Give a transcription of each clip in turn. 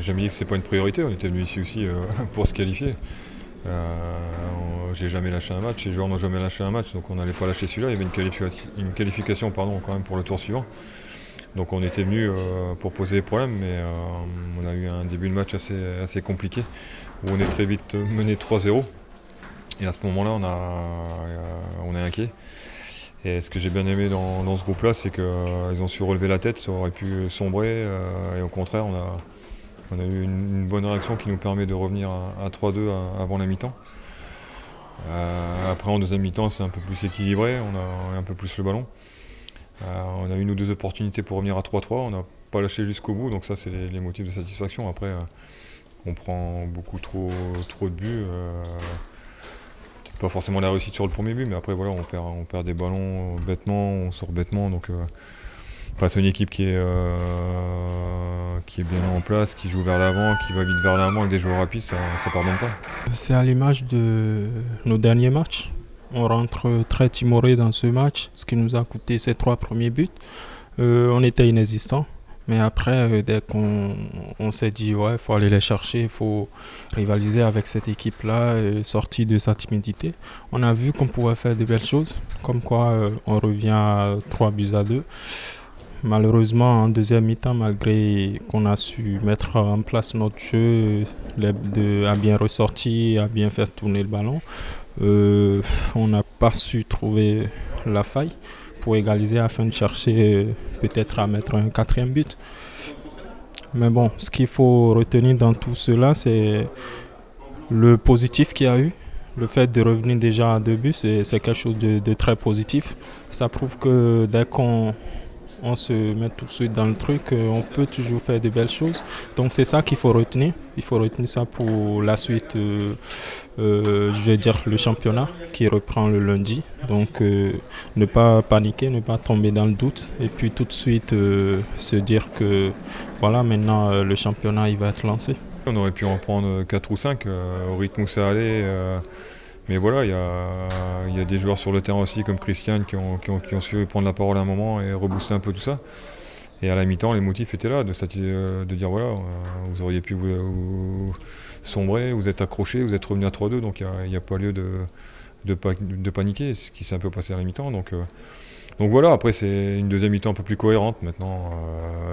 J'ai jamais dit que c'est pas une priorité, on était venu ici aussi pour se qualifier. J'ai jamais lâché un match, les joueurs n'ont jamais lâché un match, donc on n'allait pas lâcher celui-là. Il y avait une qualification pardon, quand même pour le tour suivant. Donc on était venu pour poser des problèmes, mais on a eu un début de match assez compliqué, où on est très vite mené 3-0. Et à ce moment-là, on est inquiet. Et ce que j'ai bien aimé dans ce groupe-là, c'est qu'ils ont su relever la tête, ça aurait pu sombrer, et au contraire, on a eu une bonne réaction qui nous permet de revenir à 3-2 avant la mi-temps. Après en deuxième mi-temps c'est un peu plus équilibré, on a un peu plus le ballon. On a une ou deux opportunités pour revenir à 3-3, on n'a pas lâché jusqu'au bout, donc ça c'est les motifs de satisfaction. Après on prend beaucoup trop de buts. Peut-être pas forcément la réussite sur le premier but, mais après voilà, on perd des ballons bêtement, on sort bêtement. Donc face à une équipe qui est bien en place, qui joue vers l'avant, qui va vite vers l'avant avec des joueurs rapides, ça ne pardonne pas. C'est à l'image de nos derniers matchs. On rentre très timoré dans ce match, ce qui nous a coûté ces 3 premiers buts. On était inexistants. Mais après, dès qu'on s'est dit, ouais, il faut aller les chercher, il faut rivaliser avec cette équipe-là, sortir de sa timidité, on a vu qu'on pouvait faire de belles choses, comme quoi on revient à 3-2. Malheureusement, en deuxième mi-temps, malgré qu'on a su mettre en place notre jeu, à bien ressortir, à bien faire tourner le ballon, on n'a pas su trouver la faille pour égaliser afin de chercher peut-être à mettre un 4e but. Mais bon, ce qu'il faut retenir dans tout cela, c'est le positif qu'il y a eu. Le fait de revenir déjà à 2 buts, c'est quelque chose de très positif. Ça prouve que dès qu'on se met tout de suite dans le truc, on peut toujours faire de belles choses. Donc c'est ça qu'il faut retenir. Il faut retenir ça pour la suite, je vais dire le championnat qui reprend le lundi. Donc ne pas paniquer, ne pas tomber dans le doute. Et puis tout de suite se dire que voilà, maintenant le championnat il va être lancé. On aurait pu en prendre 4 ou 5 au rythme où ça allait. Mais voilà, il y a des joueurs sur le terrain aussi comme Christian qui ont su prendre la parole à un moment et rebooster un peu tout ça. Et à la mi-temps, les motifs étaient là, de dire voilà, vous auriez pu vous sombrer, vous êtes accrochés, vous êtes revenu à 3-2, donc il n'y a pas lieu de paniquer, ce qui s'est un peu passé à la mi-temps. Donc voilà, après c'est une deuxième mi-temps un peu plus cohérente. Maintenant,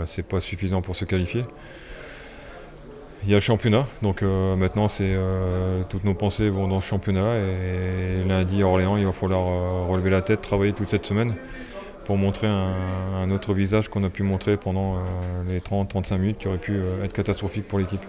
c'est pas suffisant pour se qualifier. Il y a le championnat, donc maintenant toutes nos pensées vont dans ce championnat et lundi à Orléans il va falloir relever la tête, travailler toute cette semaine pour montrer un autre visage qu'on a pu montrer pendant les 30-35 minutes qui auraient pu être catastrophiques pour l'équipe.